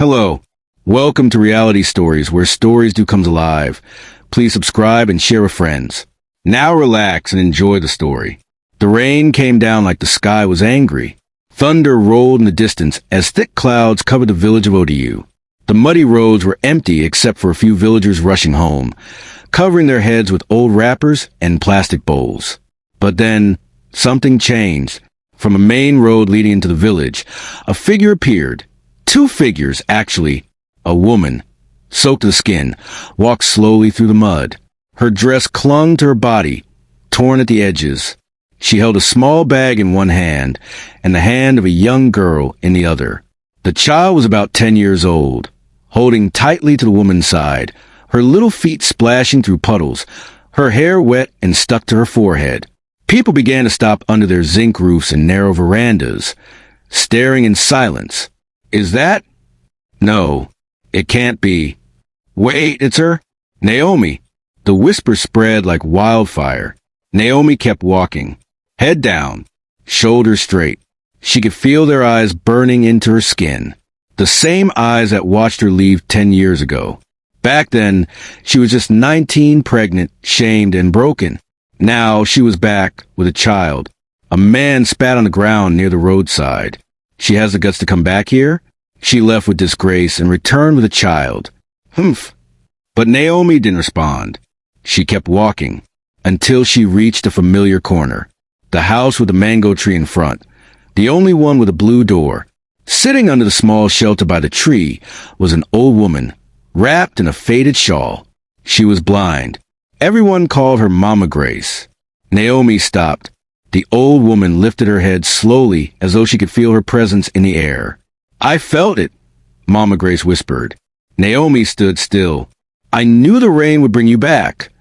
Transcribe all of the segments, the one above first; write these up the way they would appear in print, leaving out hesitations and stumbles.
Hello. Welcome to Reality Stories, where stories do come alive. Please subscribe and share with friends. Now relax and enjoy the story. The rain came down like the sky was angry. Thunder rolled in the distance as thick clouds covered the village of Odu. The muddy roads were empty except for a few villagers rushing home, covering their heads with old wrappers and plastic bowls. But then, something changed. From a main road leading into the village, a figure appeared. Two figures, actually. A woman, soaked to the skin, walked slowly through the mud. Her dress clung to her body, torn at the edges. She held a small bag in one hand and the hand of a young girl in the other. The child was about 10 years old, holding tightly to the woman's side, her little feet splashing through puddles, her hair wet and stuck to her forehead. People began to stop under their zinc roofs and narrow verandas, staring in silence. Is that? No, it can't be. Wait, it's her? Naomi. The whisper spread like wildfire. Naomi kept walking, head down, shoulders straight. She could feel their eyes burning into her skin, the same eyes that watched her leave 10 years ago. Back then, she was just 19, pregnant, shamed, and broken. Now she was back with a child. A man spat on the ground near the roadside. She has the guts to come back here? She left with disgrace and returned with a child. Humph. But Naomi didn't respond. She kept walking until she reached a familiar corner. The house with the mango tree in front, the only one with a blue door. Sitting under the small shelter by the tree was an old woman, wrapped in a faded shawl. She was blind. Everyone called her Mama Grace. Naomi stopped. The old woman lifted her head slowly as though she could feel her presence in the air. I felt it, Mama Grace whispered. Naomi stood still. I knew the rain would bring you back,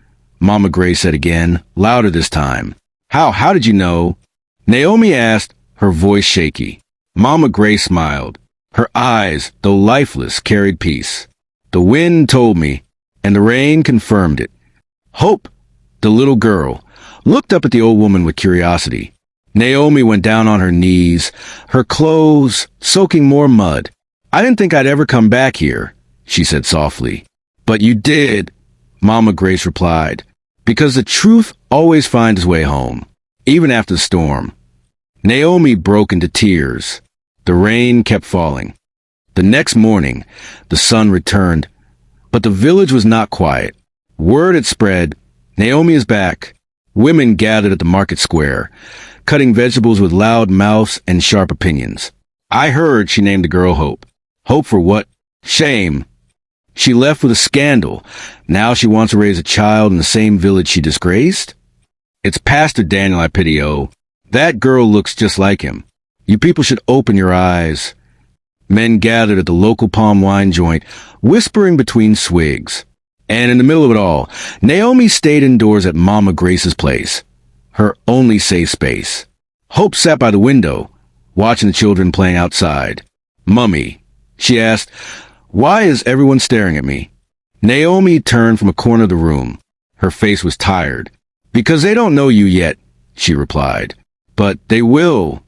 Mama Grace said again, louder this time. How did you know? Naomi asked, her voice shaky. Mama Grace smiled. Her eyes, though lifeless, carried peace. The wind told me, and the rain confirmed it. Hope, the little girl, looked up at the old woman with curiosity. Naomi went down on her knees, her clothes soaking more mud. I didn't think I'd ever come back here, she said softly. But you did, Mama Grace replied, because the truth always finds its way home, even after the storm. Naomi broke into tears. The rain kept falling. The next morning, the sun returned, but the village was not quiet. Word had spread, Naomi is back. Women gathered at the market square, cutting vegetables with loud mouths and sharp opinions. I heard she named the girl Hope. Hope for what? Shame. She left with a scandal. Now she wants to raise a child in the same village she disgraced? It's Pastor Daniel I pity, oh. That girl looks just like him. You people should open your eyes. Men gathered at the local palm wine joint, whispering between swigs. And in the middle of it all, Naomi stayed indoors at Mama Grace's place, her only safe space. Hope sat by the window, watching the children playing outside. Mummy, she asked, why is everyone staring at me? Naomi turned from a corner of the room. Her face was tired. Because they don't know you yet, she replied. But they will.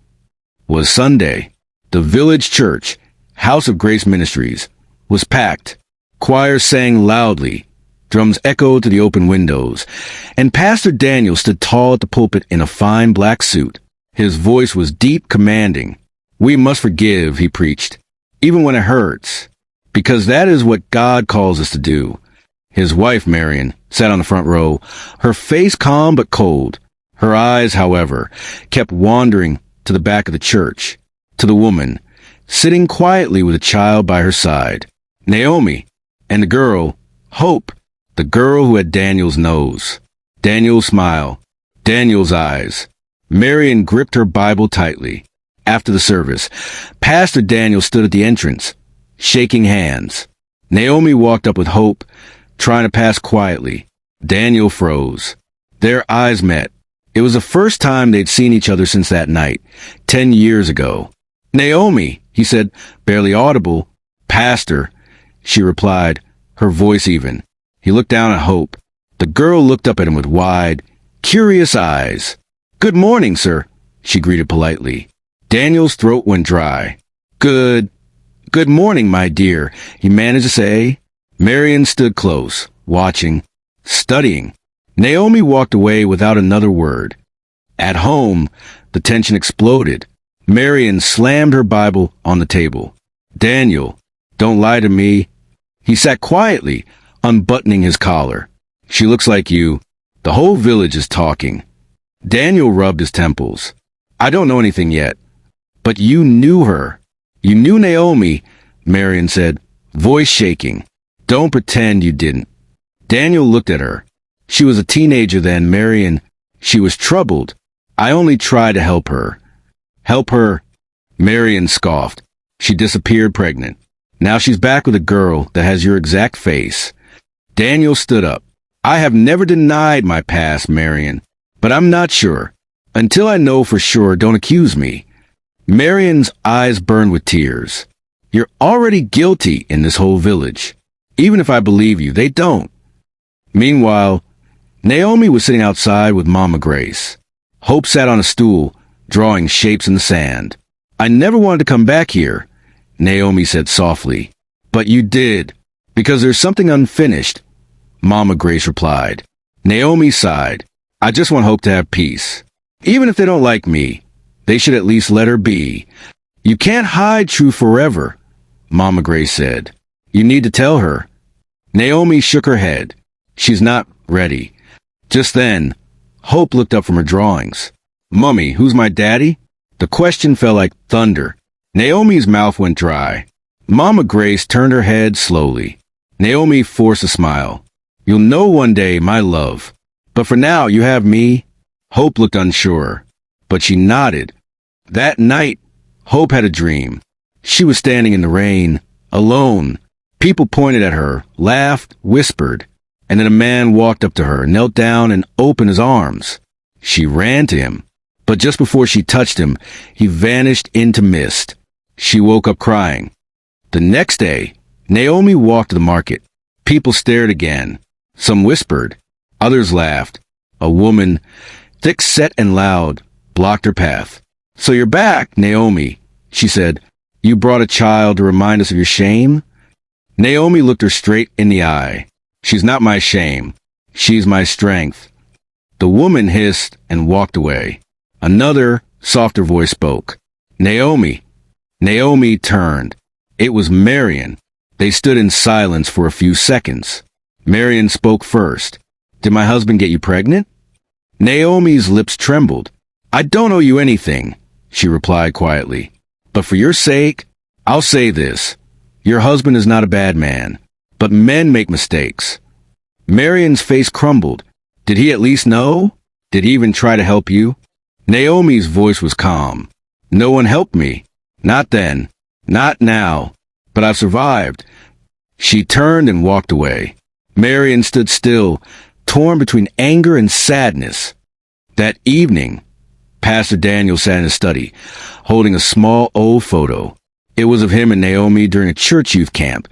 It was Sunday. The village church, House of Grace Ministries, was packed. Choirs sang loudly. Drums echoed to the open windows. And Pastor Daniel stood tall at the pulpit in a fine black suit. His voice was deep, commanding. We must forgive, he preached, even when it hurts, because that is what God calls us to do. His wife, Marion, sat on the front row, her face calm but cold. Her eyes, however, kept wandering to the back of the church, to the woman, sitting quietly with a child by her side. Naomi, and the girl, Hope, the girl who had Daniel's nose. Daniel's smile, Daniel's eyes. Marion gripped her Bible tightly. After the service, Pastor Daniel stood at the entrance, shaking hands. Naomi walked up with Hope, trying to pass quietly. Daniel froze. Their eyes met. It was the first time they'd seen each other since that night, 10 years ago. Naomi, he said, barely audible. Pastor, she replied, her voice even. He looked down at Hope. The girl looked up at him with wide, curious eyes. Good morning, sir, she greeted politely. Daniel's throat went dry. Good "Good morning, my dear," he managed to say. Marion stood close, watching, studying. Naomi walked away without another word. At home, the tension exploded. Marion slammed her Bible on the table. "Daniel, don't lie to me." He sat quietly, unbuttoning his collar. "She looks like you. The whole village is talking." Daniel rubbed his temples. "I don't know anything yet. But you knew her. You knew Naomi," Marion said, voice shaking. "Don't pretend you didn't." Daniel looked at her. She was a teenager then, Marion. She was troubled. "I only try to help her." "Help her?" Marion scoffed. "She disappeared pregnant. Now she's back with a girl that has your exact face." Daniel stood up. "I have never denied my past, Marion, but I'm not sure. Until I know for sure, don't accuse me." Marion's eyes burned with tears. "You're already guilty in this whole village. Even if I believe you, they don't." Meanwhile, Naomi was sitting outside with Mama Grace. Hope sat on a stool, drawing shapes in the sand. "I never wanted to come back here," Naomi said softly. "But you did, because there's something unfinished," Mama Grace replied. Naomi sighed. "I just want Hope to have peace. Even if they don't like me, they should at least let her be." "You can't hide truth forever," Mama Grace said. "You need to tell her." Naomi shook her head. "She's not ready." Just then, Hope looked up from her drawings. "Mummy, who's my daddy?" The question fell like thunder. Naomi's mouth went dry. Mama Grace turned her head slowly. Naomi forced a smile. "You'll know one day, my love. But for now, you have me." Hope looked unsure, but she nodded. That night, Hope had a dream. She was standing in the rain, alone. People pointed at her, laughed, whispered, and then a man walked up to her, knelt down, and opened his arms. She ran to him, but just before she touched him, he vanished into mist. She woke up crying. The next day, Naomi walked to the market. People stared again. Some whispered. Others laughed. A woman, thick-set and loud, blocked her path. "So you're back, Naomi," she said. "You brought a child to remind us of your shame?" Naomi looked her straight in the eye. "She's not my shame. She's my strength." The woman hissed and walked away. Another, softer voice spoke. "Naomi." Naomi turned. It was Marion. They stood in silence for a few seconds. Marion spoke first. "Did my husband get you pregnant?" Naomi's lips trembled. "I don't owe you anything," she replied quietly. "But for your sake, I'll say this. Your husband is not a bad man, but men make mistakes." Marion's face crumbled. "Did he at least know? Did he even try to help you?" Naomi's voice was calm. "No one helped me. Not then. Not now. But I've survived." She turned and walked away. Marion stood still, torn between anger and sadness. That evening, Pastor Daniel sat in his study, holding a small old photo. It was of him and Naomi during a church youth camp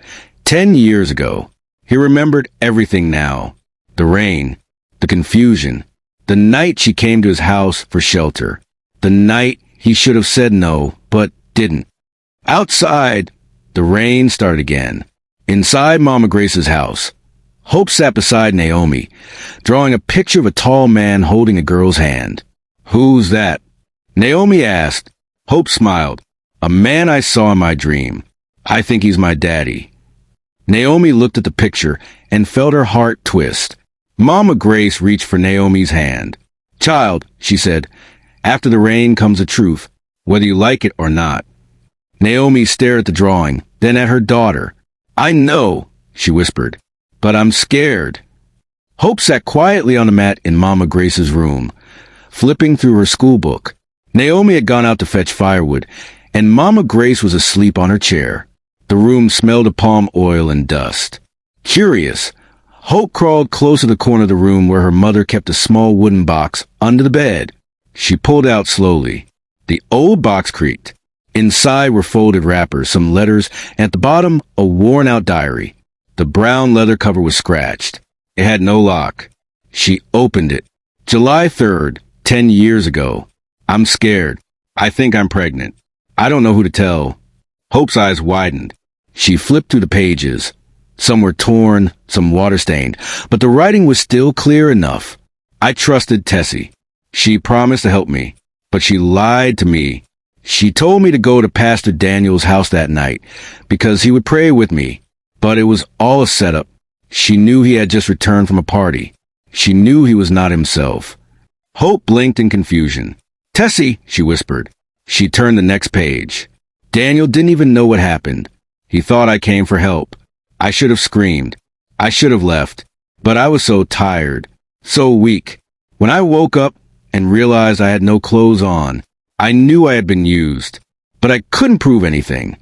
10 years ago. He remembered everything now. The rain, the confusion, the night she came to his house for shelter, the night he should have said no, but didn't. Outside, the rain started again. Inside Mama Grace's house, Hope sat beside Naomi, drawing a picture of a tall man holding a girl's hand. "Who's that?" Naomi asked. Hope smiled. "A man I saw in my dream. I think he's my daddy." Naomi looked at the picture and felt her heart twist. Mama Grace reached for Naomi's hand. "Child," she said, "after the rain comes the truth, whether you like it or not." Naomi stared at the drawing, then at her daughter. "I know," she whispered, "but I'm scared." Hope sat quietly on the mat in Mama Grace's room, flipping through her school book. Naomi had gone out to fetch firewood, and Mama Grace was asleep on her chair. The room smelled of palm oil and dust. Curious, Hope crawled close to the corner of the room where her mother kept a small wooden box under the bed. She pulled out slowly. The old box creaked. Inside were folded wrappers, some letters, and at the bottom, a worn-out diary. The brown leather cover was scratched. It had no lock. She opened it. July 3rd, 10 years ago. "I'm scared. I think I'm pregnant. I don't know who to tell." Hope's eyes widened. She flipped through the pages. Some were torn, some water-stained, but the writing was still clear enough. I trusted Tessie. She promised to help me, but she lied to me. She told me to go to Pastor Daniel's house that night because he would pray with me, but it was all a setup. She knew he had just returned from a party. She knew he was not himself. Hope blinked in confusion. "Tessie," she whispered. She turned the next page. Daniel didn't even know what happened. He thought I came for help. I should have screamed. I should have left. But I was so tired, so weak. When I woke up and realized I had no clothes on, I knew I had been used, but I couldn't prove anything.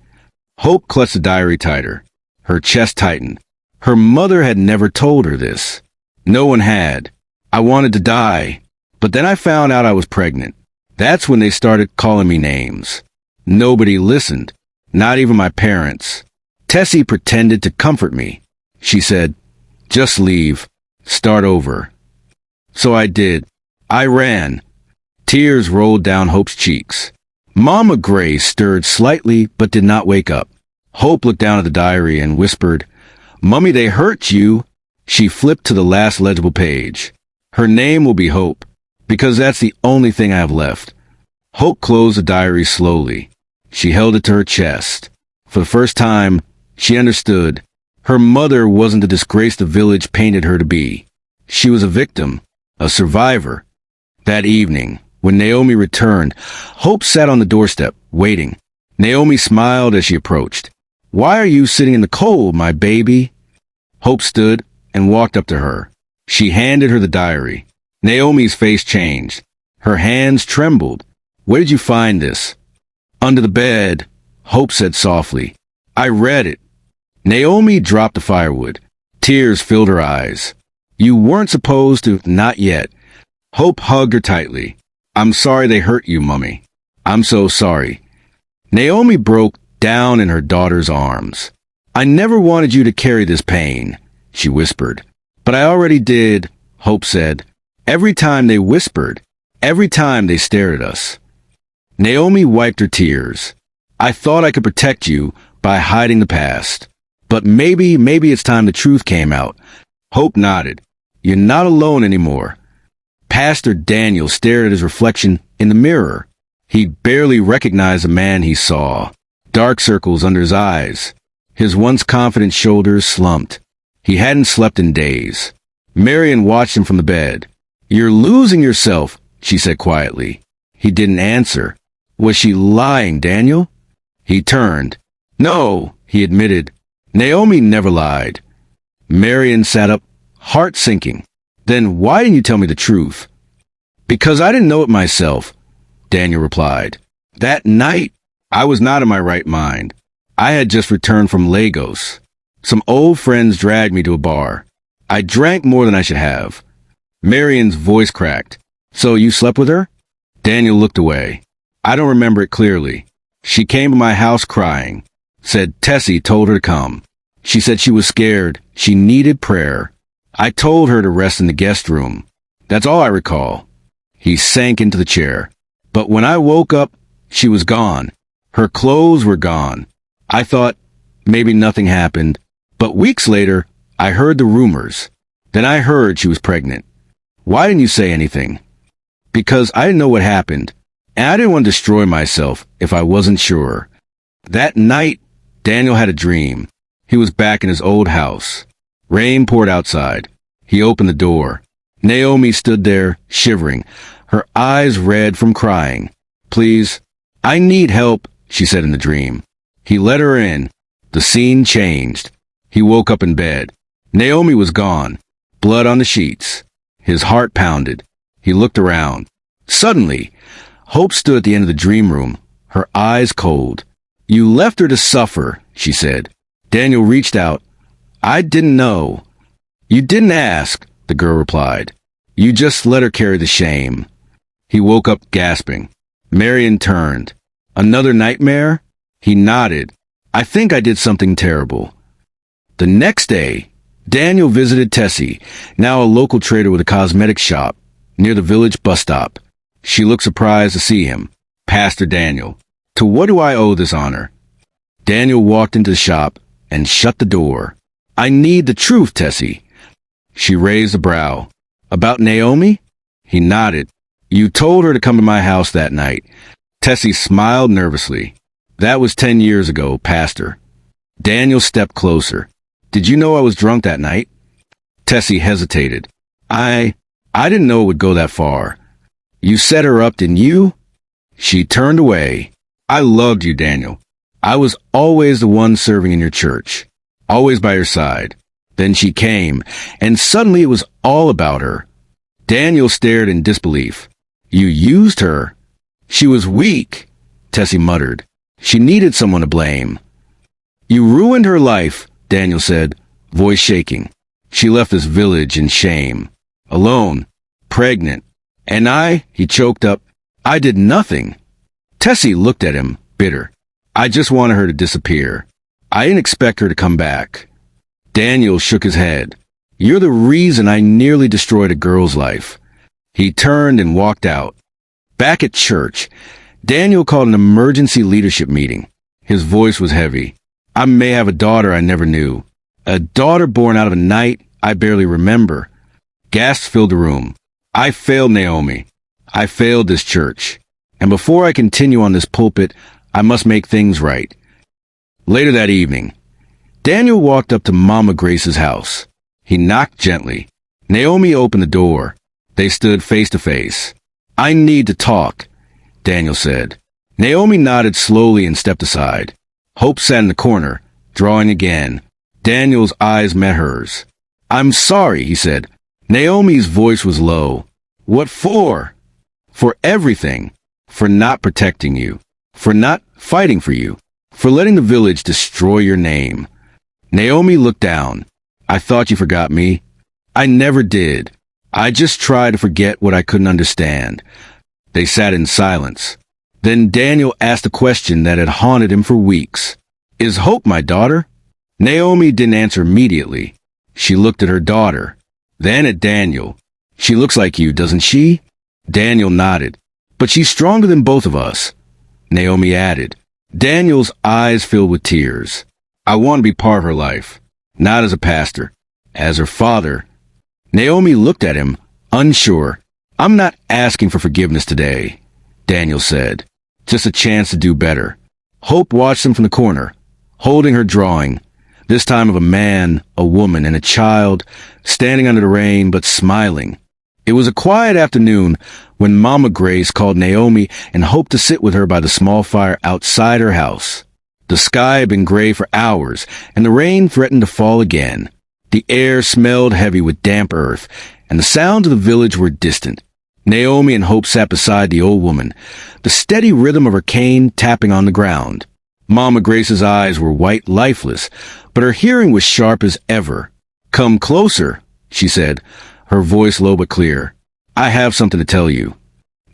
Hope clutched the diary tighter. Her chest tightened. Her mother had never told her this. No one had. I wanted to die, but then I found out I was pregnant. That's when they started calling me names. Nobody listened, not even my parents. Tessie pretended to comfort me. She said, "Just leave. Start over." So I did. I ran. Tears rolled down Hope's cheeks. Mama Gray stirred slightly but did not wake up. Hope looked down at the diary and whispered, "Mummy, they hurt you." She flipped to the last legible page. Her name will be Hope, because that's the only thing I have left. Hope closed the diary slowly. She held it to her chest. For the first time, she understood. Her mother wasn't the disgrace the village painted her to be. She was a victim, a survivor. That evening, when Naomi returned, Hope sat on the doorstep, waiting. Naomi smiled as she approached. "Why are you sitting in the cold, my baby?" Hope stood and walked up to her. She handed her the diary. Naomi's face changed. Her hands trembled. "Where did you find this?" "Under the bed," Hope said softly. "I read it." Naomi dropped the firewood. Tears filled her eyes. "You weren't supposed to, not yet." Hope hugged her tightly. "I'm sorry they hurt you, Mummy. I'm so sorry." Naomi broke down in her daughter's arms. "I never wanted you to carry this pain," she whispered. "But I already did," Hope said. "Every time they whispered, every time they stared at us." Naomi wiped her tears. "I thought I could protect you by hiding the past. But maybe it's time the truth came out." Hope nodded. "You're not alone anymore." Pastor Daniel stared at his reflection in the mirror. He barely recognized the man he saw. Dark circles under his eyes. His once confident shoulders slumped. He hadn't slept in days. Marion watched him from the bed. "You're losing yourself," she said quietly. He didn't answer. Was she lying, Daniel? He turned. "No," he admitted. Naomi never lied. Marion sat up, heart sinking. "Then why didn't you tell me the truth?" "Because I didn't know it myself," Daniel replied. "That night, I was not in my right mind. I had just returned from Lagos. Some old friends dragged me to a bar. I drank more than I should have." Marion's voice cracked. "So you slept with her?" Daniel looked away. "I don't remember it clearly. She came to my house crying. Said Tessie told her to come. She said she was scared. She needed prayer. I told her to rest in the guest room. That's all I recall." He sank into the chair. "But when I woke up, she was gone. Her clothes were gone. I thought maybe nothing happened. But weeks later, I heard the rumors. Then I heard she was pregnant." "Why didn't you say anything?" "Because I didn't know what happened. And I didn't want to destroy myself if I wasn't sure." That night, Daniel had a dream. He was back in his old house. Rain poured outside. He opened the door. Naomi stood there, shivering, her eyes red from crying. "Please, I need help," she said in the dream. He let her in. The scene changed. He woke up in bed. Naomi was gone. Blood on the sheets. His heart pounded. He looked around. Suddenly, Hope stood at the end of the dream room, her eyes cold. "You left her to suffer," she said. Daniel reached out. "I didn't know." "You didn't ask," the girl replied. "You just let her carry the shame." He woke up gasping. Marion turned. "Another nightmare?" He nodded. "I think I did something terrible." The next day, Daniel visited Tessie, now a local trader with a cosmetics shop, near the village bus stop. She looked surprised to see him. "Pastor Daniel, to what do I owe this honor?" Daniel walked into the shop and shut the door. I need the truth, Tessie. She raised a brow. About Naomi? He nodded. You told her to come to my house that night. Tessie smiled nervously. That was 10 years ago, Pastor. Daniel stepped closer. Did you know I was drunk that night? Tessie hesitated. I didn't know it would go that far. You set her up, didn't you? She turned away. I loved you, Daniel. I was always the one serving in your church. Always by your side. Then she came, and suddenly it was all about her. Daniel stared in disbelief. You used her? She was weak, Tessie muttered. She needed someone to blame. You ruined her life, Daniel said, voice shaking. She left this village in shame. Alone. Pregnant. And he choked up, I did nothing. Tessie looked at him, bitter. I just wanted her to disappear. I didn't expect her to come back. Daniel shook his head. You're the reason I nearly destroyed a girl's life. He turned and walked out. Back at church, Daniel called an emergency leadership meeting. His voice was heavy. I may have a daughter I never knew. A daughter born out of a night I barely remember. Gasps filled the room. I failed Naomi. I failed this church. And before I continue on this pulpit, I must make things right. Later that evening, Daniel walked up to Mama Grace's house. He knocked gently. Naomi opened the door. They stood face to face. I need to talk, Daniel said. Naomi nodded slowly and stepped aside. Hope sat in the corner, drawing again. Daniel's eyes met hers. I'm sorry, he said. Naomi's voice was low. What for? For everything. For not protecting you. For not fighting for you. For letting the village destroy your name. Naomi looked down. I thought you forgot me. I never did. I just tried to forget what I couldn't understand. They sat in silence. Then Daniel asked a question that had haunted him for weeks. Is Hope my daughter? Naomi didn't answer immediately. She looked at her daughter. Then at Daniel. She looks like you, doesn't she? Daniel nodded. But she's stronger than both of us. Naomi added. Daniel's eyes filled with tears. I want to be part of her life. Not as a pastor. As her father. Naomi looked at him, unsure. I'm not asking for forgiveness today, Daniel said. Just a chance to do better. Hope watched him from the corner, holding her drawing, this time of a man, a woman, and a child, standing under the rain but smiling. It was a quiet afternoon when Mama Grace called Naomi and hoped to sit with her by the small fire outside her house. The sky had been gray for hours, and the rain threatened to fall again. The air smelled heavy with damp earth, and the sounds of the village were distant. Naomi and Hope sat beside the old woman, the steady rhythm of her cane tapping on the ground. Mama Grace's eyes were white, lifeless, but her hearing was sharp as ever. Come closer, she said, her voice low but clear. I have something to tell you.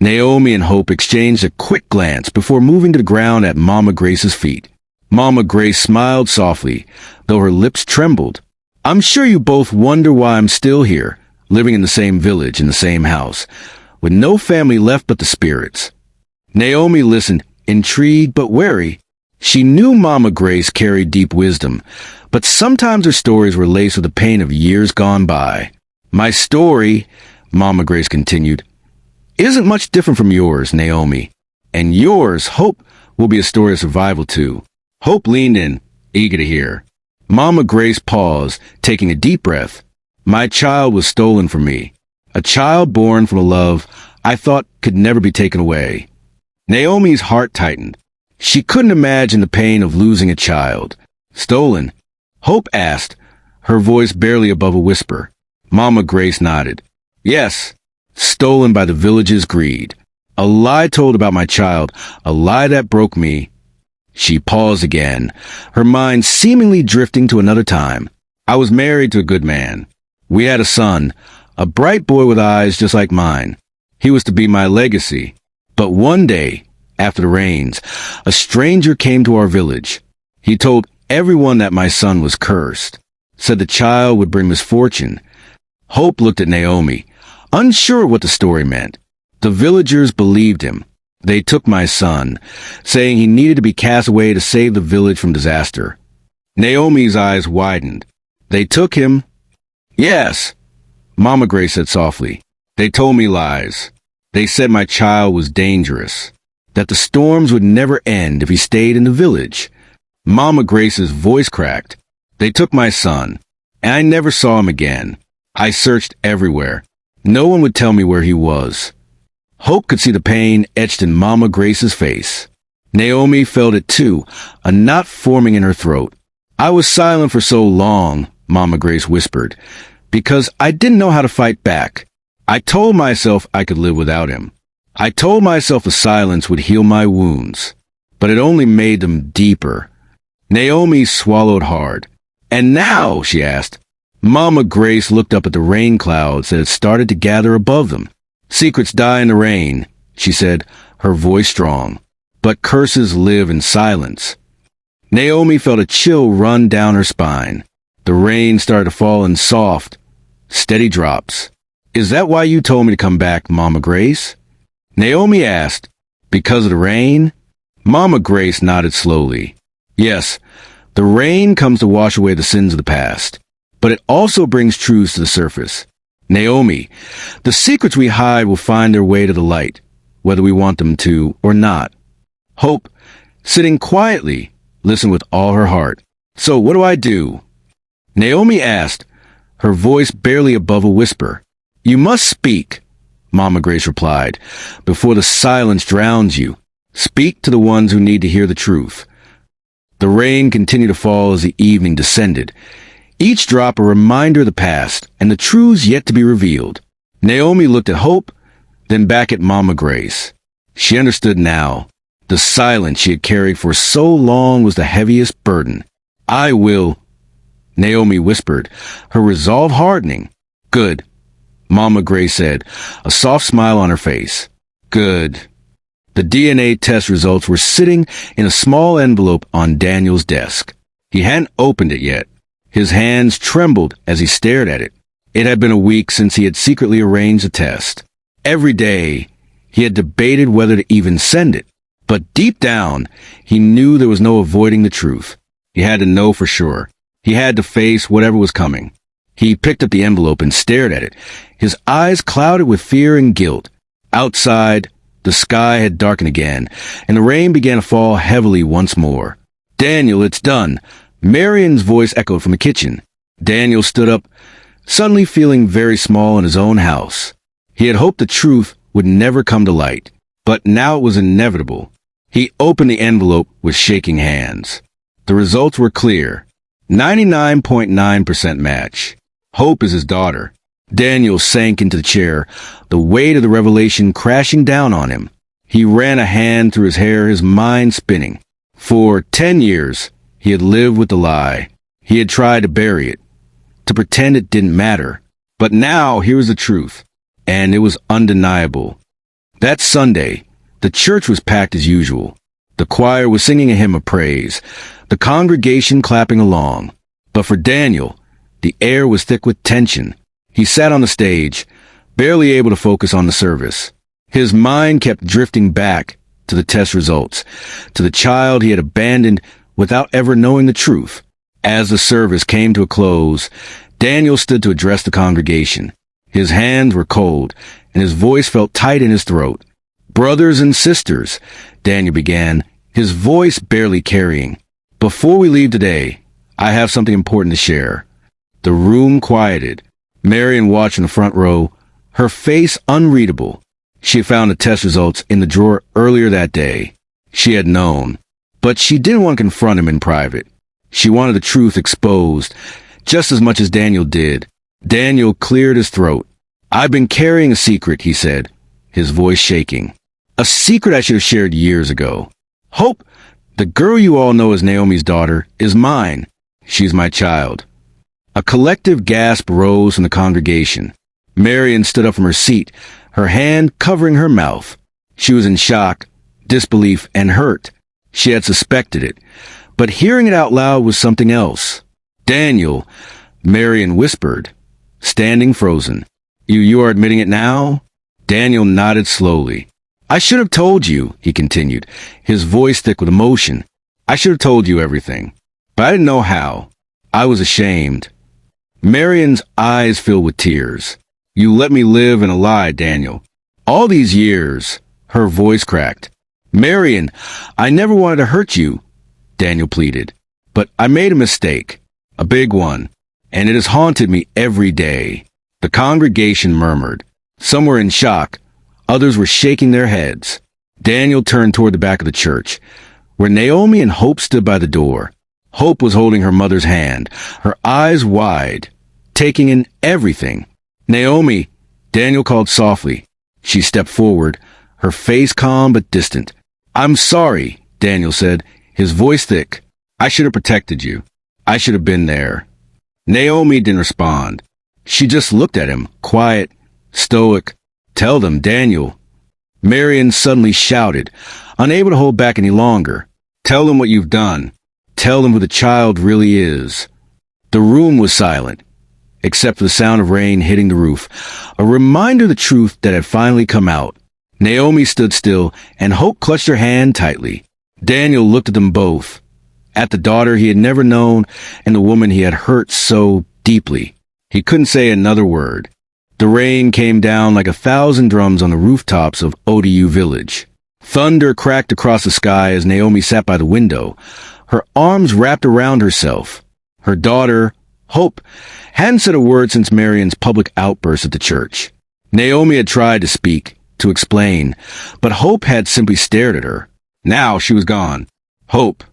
Naomi and Hope exchanged a quick glance before moving to the ground at Mama Grace's feet. Mama Grace smiled softly, though her lips trembled. I'm sure you both wonder why I'm still here, living in the same village, in the same house, with no family left but the spirits. Naomi listened, intrigued but wary. She knew Mama Grace carried deep wisdom, but sometimes her stories were laced with the pain of years gone by. My story, Mama Grace continued, isn't much different from yours, Naomi. And yours, Hope, will be a story of survival too. Hope leaned in, eager to hear. Mama Grace paused, taking a deep breath. My child was stolen from me. A child born from a love I thought could never be taken away. Naomi's heart tightened. She couldn't imagine the pain of losing a child. Stolen? Hope asked, her voice barely above a whisper. Mama Grace nodded. Yes, stolen by the village's greed. A lie told about my child, a lie that broke me. She paused again, her mind seemingly drifting to another time. I was married to a good man. We had a son, a bright boy with eyes just like mine. He was to be my legacy. But one day, after the rains, a stranger came to our village. He told everyone that my son was cursed, said the child would bring misfortune. Hope looked at Naomi, unsure what the story meant. The villagers believed him. They took my son, saying he needed to be cast away to save the village from disaster. Naomi's eyes widened. They took him? Yes, Mama Grace said softly. They told me lies. They said my child was dangerous, that the storms would never end if he stayed in the village. Mama Grace's voice cracked. They took my son, and I never saw him again. I searched everywhere. No one would tell me where he was. Hope could see the pain etched in Mama Grace's face. Naomi felt it too, a knot forming in her throat. I was silent for so long, Mama Grace whispered, because I didn't know how to fight back. I told myself I could live without him. I told myself the silence would heal my wounds, but it only made them deeper. Naomi swallowed hard. And now, she asked. Mama Grace looked up at the rain clouds that had started to gather above them. Secrets die in the rain, she said, her voice strong, but curses live in silence. Naomi felt a chill run down her spine. The rain started to fall in soft, steady drops. Is that why you told me to come back, Mama Grace? Naomi asked. Because of the rain? Mama Grace nodded slowly. Yes, the rain comes to wash away the sins of the past, but it also brings truths to the surface. Naomi, the secrets we hide will find their way to the light, whether we want them to or not. Hope, sitting quietly, listened with all her heart. So what do I do? Naomi asked, her voice barely above a whisper. You must speak, Mama Grace replied, before the silence drowns you. Speak to the ones who need to hear the truth. The rain continued to fall as the evening descended, each drop a reminder of the past and the truths yet to be revealed. Naomi looked at Hope, then back at Mama Grace. She understood now. The silence she had carried for so long was the heaviest burden. I will, Naomi whispered, her resolve hardening. Good, Mama Grace said, a soft smile on her face. Good. The DNA test results were sitting in a small envelope on Daniel's desk. He hadn't opened it yet. His hands trembled as he stared at it. It had been a week since he had secretly arranged the test. Every day, he had debated whether to even send it. But deep down, he knew there was no avoiding the truth. He had to know for sure. He had to face whatever was coming. He picked up the envelope and stared at it, his eyes clouded with fear and guilt. Outside, the sky had darkened again, and the rain began to fall heavily once more. Daniel, it's done. Marion's voice echoed from the kitchen. Daniel stood up, suddenly feeling very small in his own house. He had hoped the truth would never come to light, but now it was inevitable. He opened the envelope with shaking hands. The results were clear. 99.9% match. Hope is his daughter. Daniel sank into the chair, the weight of the revelation crashing down on him. He ran a hand through his hair, his mind spinning. For 10 years, he had lived with the lie. He had tried to bury it, to pretend it didn't matter. But now, here was the truth, and it was undeniable. That Sunday, the church was packed as usual. The choir was singing a hymn of praise, the congregation clapping along. But for Daniel, the air was thick with tension. He sat on the stage, barely able to focus on the service. His mind kept drifting back to the test results, to the child he had abandoned without ever knowing the truth. As the service came to a close, Daniel stood to address the congregation. His hands were cold, and his voice felt tight in his throat. Brothers and sisters, Daniel began, his voice barely carrying. Before we leave today, I have something important to share. The room quieted. Marion watched in the front row, her face unreadable. She had found the test results in the drawer earlier that day. She had known. But she didn't want to confront him in private. She wanted the truth exposed, just as much as Daniel did. Daniel cleared his throat. I've been carrying a secret, he said, his voice shaking. A secret I should have shared years ago. Hope, the girl you all know as Naomi's daughter, is mine. She's my child. A collective gasp rose from the congregation. Marion stood up from her seat, her hand covering her mouth. She was in shock, disbelief, and hurt. She had suspected it, but hearing it out loud was something else. Daniel, Marion whispered, standing frozen. You are admitting it now? Daniel nodded slowly. I should have told you, he continued, his voice thick with emotion. I should have told you everything. But I didn't know how. I was ashamed. Marion's eyes filled with tears. You let me live in a lie, Daniel. All these years, her voice cracked. Marion, I never wanted to hurt you, Daniel pleaded. But I made a mistake. A big one. And it has haunted me every day. The congregation murmured. Some were in shock. Others were shaking their heads. Daniel turned toward the back of the church, where Naomi and Hope stood by the door. Hope was holding her mother's hand, her eyes wide, taking in everything. Naomi, Daniel called softly. She stepped forward, her face calm but distant. I'm sorry, Daniel said, his voice thick. I should have protected you. I should have been there. Naomi didn't respond. She just looked at him, quiet, stoic. Tell them, Daniel. Marion suddenly shouted, unable to hold back any longer. Tell them what you've done. Tell them who the child really is. The room was silent, except for the sound of rain hitting the roof, a reminder of the truth that had finally come out. Naomi stood still, and Hope clutched her hand tightly. Daniel looked at them both, at the daughter he had never known and the woman he had hurt so deeply. He couldn't say another word. The rain came down like 1,000 drums on the rooftops of ODU Village. Thunder cracked across the sky as Naomi sat by the window, her arms wrapped around herself. Her daughter, Hope, hadn't said a word since Marion's public outburst at the church. Naomi had tried to speak, to explain, but Hope had simply stared at her. Now she was gone. Hope.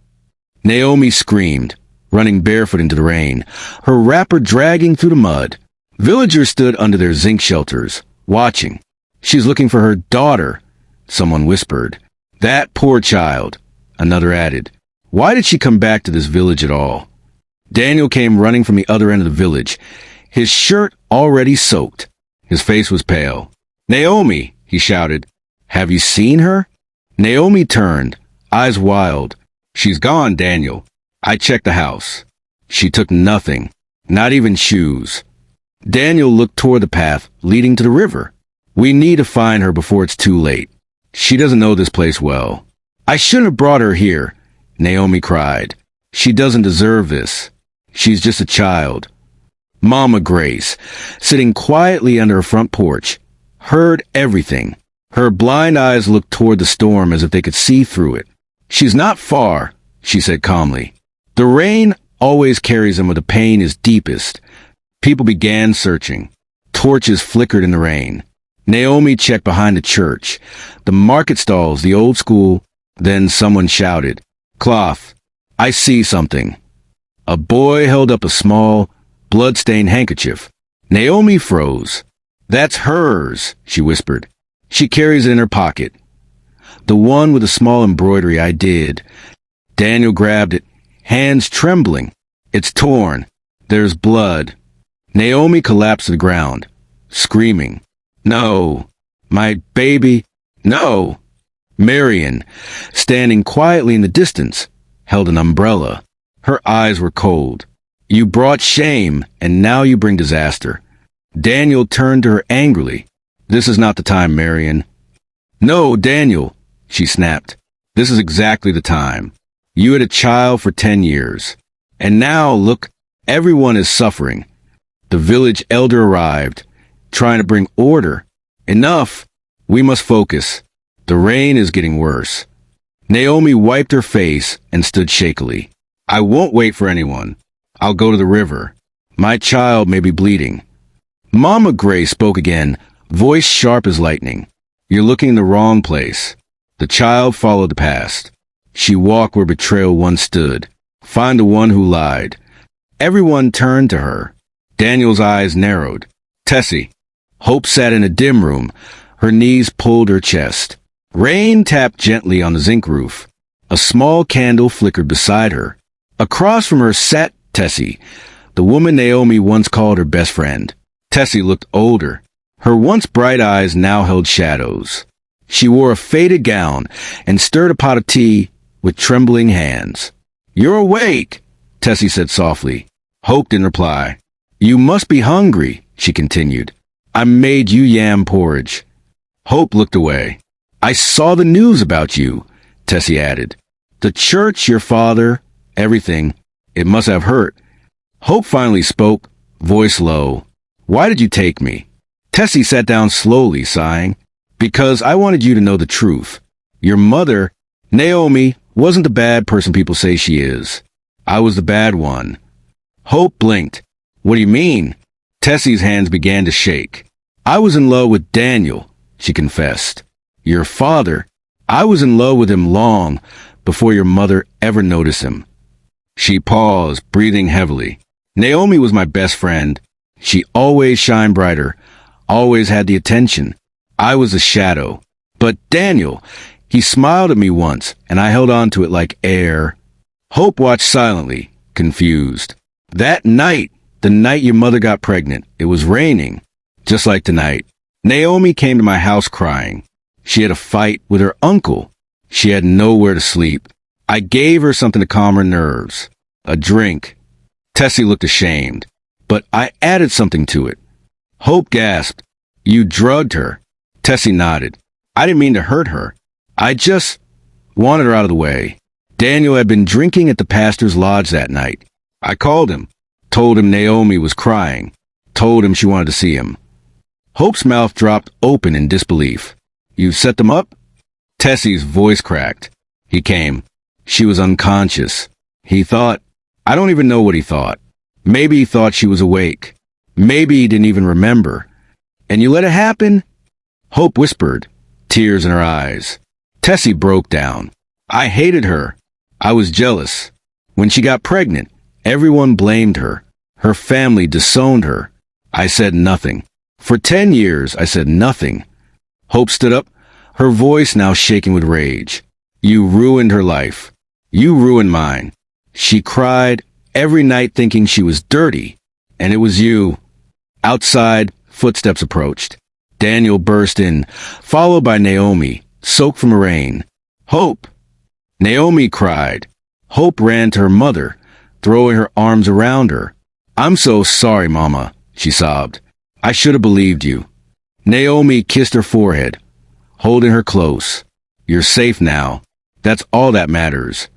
Naomi screamed, running barefoot into the rain, her wrapper dragging through the mud. Villagers stood under their zinc shelters, watching. She's looking for her daughter, someone whispered. That poor child, another added. Why did she come back to this village at all? Daniel came running from the other end of the village, his shirt already soaked. His face was pale. Naomi, he shouted. Have you seen her? Naomi turned, eyes wild. She's gone, Daniel. I checked the house. She took nothing, not even shoes. Daniel looked toward the path leading to the river. We need to find her before it's too late. She doesn't know this place well. I shouldn't have brought her here, Naomi cried. She doesn't deserve this. She's just a child. Mama Grace, sitting quietly under her front porch, heard everything. Her blind eyes looked toward the storm as if they could see through it. She's not far, she said calmly. The rain always carries them where the pain is deepest. People began searching. Torches flickered in the rain. Naomi checked behind the church, the market stalls, the old school. Then someone shouted, Cloth, I see something. A boy held up a small, blood-stained handkerchief. Naomi froze. That's hers, she whispered. She carries it in her pocket. The one with the small embroidery I did. Daniel grabbed it, hands trembling. It's torn. There's blood. Naomi collapsed to the ground, screaming. No, my baby, no. Marion, standing quietly in the distance, held an umbrella. Her eyes were cold. You brought shame, and now you bring disaster. Daniel turned to her angrily. This is not the time, Marion. No, Daniel, she snapped. This is exactly the time. You had a child for 10 years. And now, look, everyone is suffering. The village elder arrived, trying to bring order. Enough. We must focus. The rain is getting worse. Naomi wiped her face and stood shakily. I won't wait for anyone. I'll go to the river. My child may be bleeding. Mama Gray spoke again, voice sharp as lightning. You're looking in the wrong place. The child followed the past. She walked where betrayal once stood. Find the one who lied. Everyone turned to her. Daniel's eyes narrowed. Tessie. Hope sat in a dim room. Her knees pulled her chest. Rain tapped gently on the zinc roof. A small candle flickered beside her. Across from her sat Tessie, the woman Naomi once called her best friend. Tessie looked older. Her once bright eyes now held shadows. She wore a faded gown and stirred a pot of tea with trembling hands. You're awake, Tessie said softly. Hope didn't reply. You must be hungry, she continued. I made you yam porridge. Hope looked away. I saw the news about you, Tessie added. The church, your father, everything. It must have hurt. Hope finally spoke, voice low. Why did you take me? Tessie sat down slowly, sighing. Because I wanted you to know the truth. Your mother, Naomi, wasn't the bad person people say she is. I was the bad one. Hope blinked. What do you mean? Tessie's hands began to shake. I was in love with Daniel, she confessed. Your father, I was in love with him long before your mother ever noticed him. She paused, breathing heavily. Naomi was my best friend. She always shined brighter, always had the attention. I was a shadow. But Daniel, he smiled at me once, and I held on to it like air. Hope watched silently, confused. That night, the night your mother got pregnant, it was raining, just like tonight. Naomi came to my house crying. She had a fight with her uncle. She had nowhere to sleep. I gave her something to calm her nerves. A drink. Tessie looked ashamed, but I added something to it. Hope gasped. You drugged her. Tessie nodded. I didn't mean to hurt her. I just wanted her out of the way. Daniel had been drinking at the pastor's lodge that night. I called him, told him Naomi was crying, told him she wanted to see him. Hope's mouth dropped open in disbelief. You set them up? Tessie's voice cracked. He came. She was unconscious. He thought, I don't even know what he thought. Maybe he thought she was awake. Maybe he didn't even remember. And you let it happen? Hope whispered, tears in her eyes. Tessie broke down. I hated her. I was jealous. When she got pregnant, everyone blamed her. Her family disowned her. I said nothing. For 10 years, I said nothing. Hope stood up, her voice now shaking with rage. You ruined her life. You ruined mine. She cried every night thinking she was dirty. And it was you. Outside, footsteps approached. Daniel burst in, followed by Naomi, soaked from rain. Hope! Naomi cried. Hope ran to her mother, throwing her arms around her. I'm so sorry, Mama, she sobbed. I should have believed you. Naomi kissed her forehead, holding her close. You're safe now. That's all that matters.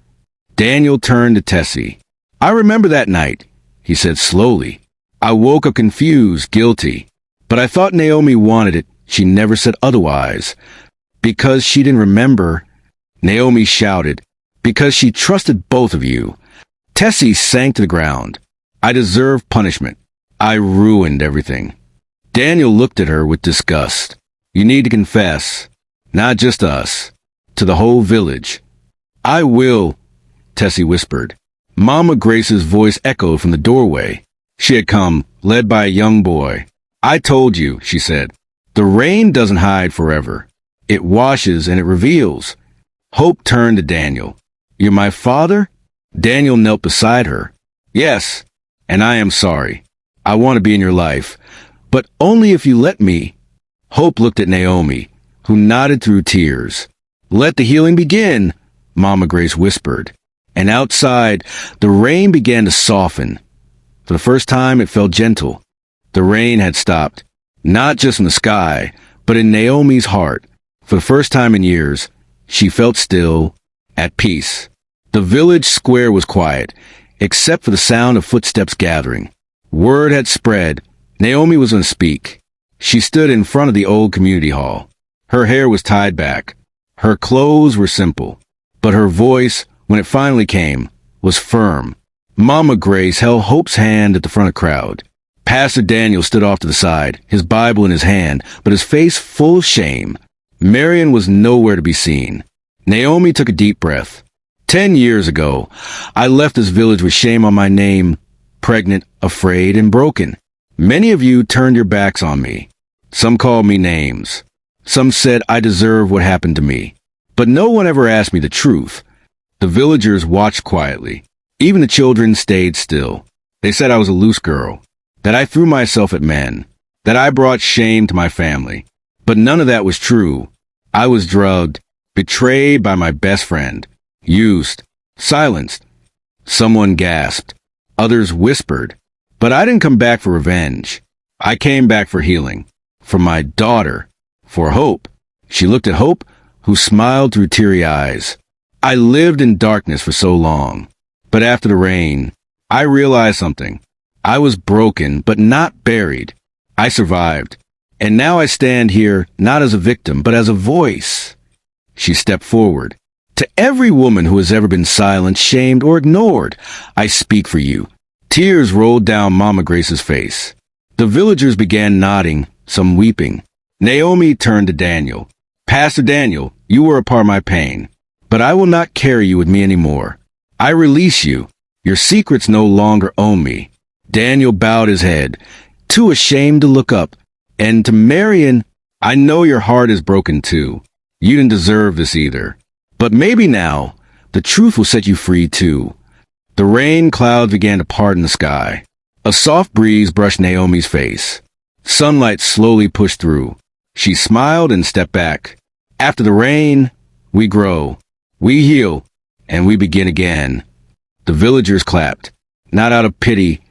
Daniel turned to Tessie. I remember that night, he said slowly. I woke up confused, guilty. But I thought Naomi wanted it. She never said otherwise. Because she didn't remember, Naomi shouted. Because she trusted both of you. Tessie sank to the ground. I deserve punishment. I ruined everything. Daniel looked at her with disgust. You need to confess. Not just us. To the whole village. I will, Tessie whispered. Mama Grace's voice echoed from the doorway. She had come, led by a young boy. I told you, she said. The rain doesn't hide forever. It washes and it reveals. Hope turned to Daniel. You're my father? Daniel knelt beside her. Yes, and I am sorry. I want to be in your life, but only if you let me. Hope looked at Naomi, who nodded through tears. Let the healing begin, Mama Grace whispered. And outside, the rain began to soften. For the first time, it felt gentle. The rain had stopped, not just in the sky, but in Naomi's heart. For the first time in years, she felt still, at peace. The village square was quiet, except for the sound of footsteps gathering. Word had spread. Naomi was going to speak. She stood in front of the old community hall. Her hair was tied back. Her clothes were simple. But her voice, when it finally came, was firm. Mama Grace held Hope's hand at the front of the crowd. Pastor Daniel stood off to the side, his Bible in his hand, but his face full of shame. Marion was nowhere to be seen. Naomi took a deep breath. 10 years ago, I left this village with shame on my name, pregnant, afraid, and broken. Many of you turned your backs on me. Some called me names. Some said I deserve what happened to me. But no one ever asked me the truth. The villagers watched quietly. Even the children stayed still. They said I was a loose girl, that I threw myself at men, that I brought shame to my family. But none of that was true. I was drugged, betrayed by my best friend, used, silenced. Someone gasped. Others whispered. But I didn't come back for revenge. I came back for healing. For my daughter. For Hope. She looked at Hope, who smiled through teary eyes. I lived in darkness for so long. But after the rain, I realized something. I was broken, but not buried. I survived. And now I stand here not as a victim, but as a voice. She stepped forward. To every woman who has ever been silent, shamed, or ignored, I speak for you. Tears rolled down Mama Grace's face. The villagers began nodding, some weeping. Naomi turned to Daniel. Pastor Daniel, you were a part of my pain, but I will not carry you with me anymore. I release you. Your secrets no longer own me. Daniel bowed his head, too ashamed to look up. And to Marion, I know your heart is broken too. You didn't deserve this either. But maybe now, the truth will set you free too. The rain clouds began to part in the sky. A soft breeze brushed Naomi's face. Sunlight slowly pushed through. She smiled and stepped back. After the rain, we grow, we heal, and we begin again. The villagers clapped, not out of pity,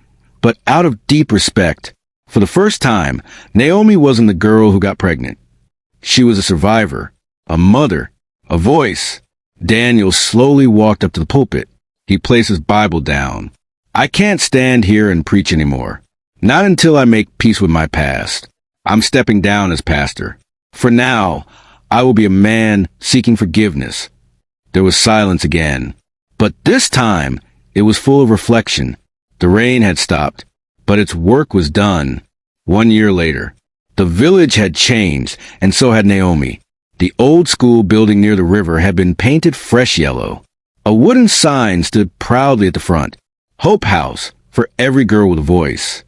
but out of deep respect. For the first time, Naomi wasn't the girl who got pregnant. She was a survivor, a mother, a voice. Daniel slowly walked up to the pulpit. He placed his Bible down. I can't stand here and preach anymore. Not until I make peace with my past. I'm stepping down as pastor. For now, I will be a man seeking forgiveness. There was silence again. But this time, it was full of reflection. The rain had stopped, but its work was done. 1 year later, the village had changed, and so had Naomi. The old school building near the river had been painted fresh yellow. A wooden sign stood proudly at the front. Hope House, for every girl with a voice.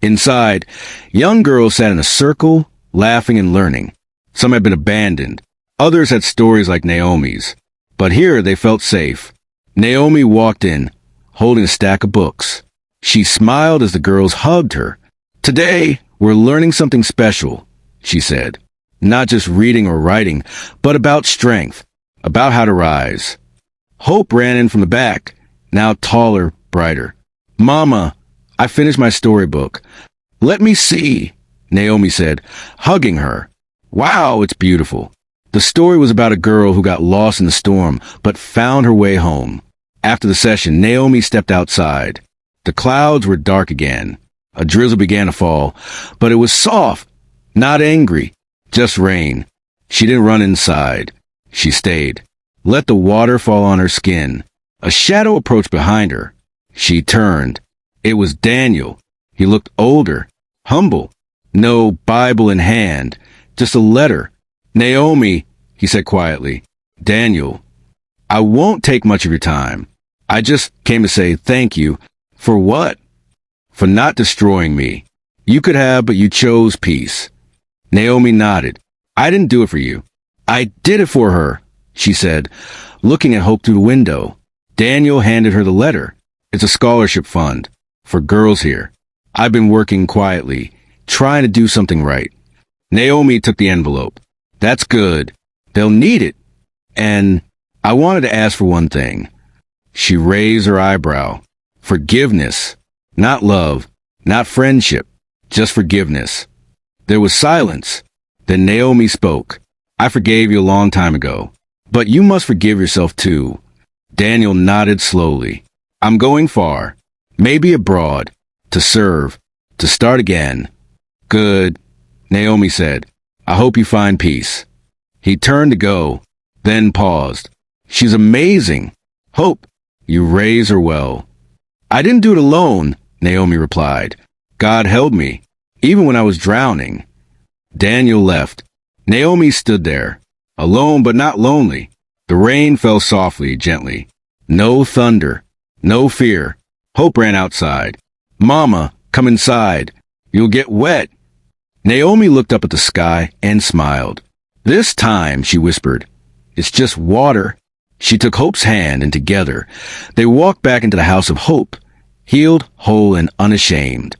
Inside, young girls sat in a circle, laughing and learning. Some had been abandoned. Others had stories like Naomi's. But here they felt safe. Naomi walked in, holding a stack of books. She smiled as the girls hugged her. Today, we're learning something special, she said. Not just reading or writing, but about strength, about how to rise. Hope ran in from the back, now taller, brighter. Mama, I finished my storybook. Let me see, Naomi said, hugging her. Wow, it's beautiful. The story was about a girl who got lost in the storm, but found her way home. After the session, Naomi stepped outside. The clouds were dark again. A drizzle began to fall, but it was soft, not angry, just rain. She didn't run inside. She stayed. Let the water fall on her skin. A shadow approached behind her. She turned. It was Daniel. He looked older, humble. No Bible in hand, just a letter. Naomi, he said quietly. Daniel, I won't take much of your time. I just came to say thank you. For what? For not destroying me. You could have, but you chose peace. Naomi nodded. I didn't do it for you. I did it for her, she said, looking at Hope through the window. Daniel handed her the letter. It's a scholarship fund for girls here. I've been working quietly, trying to do something right. Naomi took the envelope. That's good. They'll need it. And I wanted to ask for one thing. She raised her eyebrow. Forgiveness. Not love. Not friendship. Just forgiveness. There was silence. Then Naomi spoke. I forgave you a long time ago. But you must forgive yourself too. Daniel nodded slowly. I'm going far. Maybe abroad. To serve. To start again. Good. Naomi said. I hope you find peace. He turned to go, then paused. She's amazing. Hope, you raise her well. I didn't do it alone, Naomi replied. God held me, even when I was drowning. Daniel left. Naomi stood there, alone but not lonely. The rain fell softly, gently. No thunder, no fear. Hope ran outside. Mama, come inside. You'll get wet. Naomi looked up at the sky and smiled. This time, she whispered, it's just water. She took Hope's hand, and together, they walked back into the house of Hope, healed, whole, and unashamed.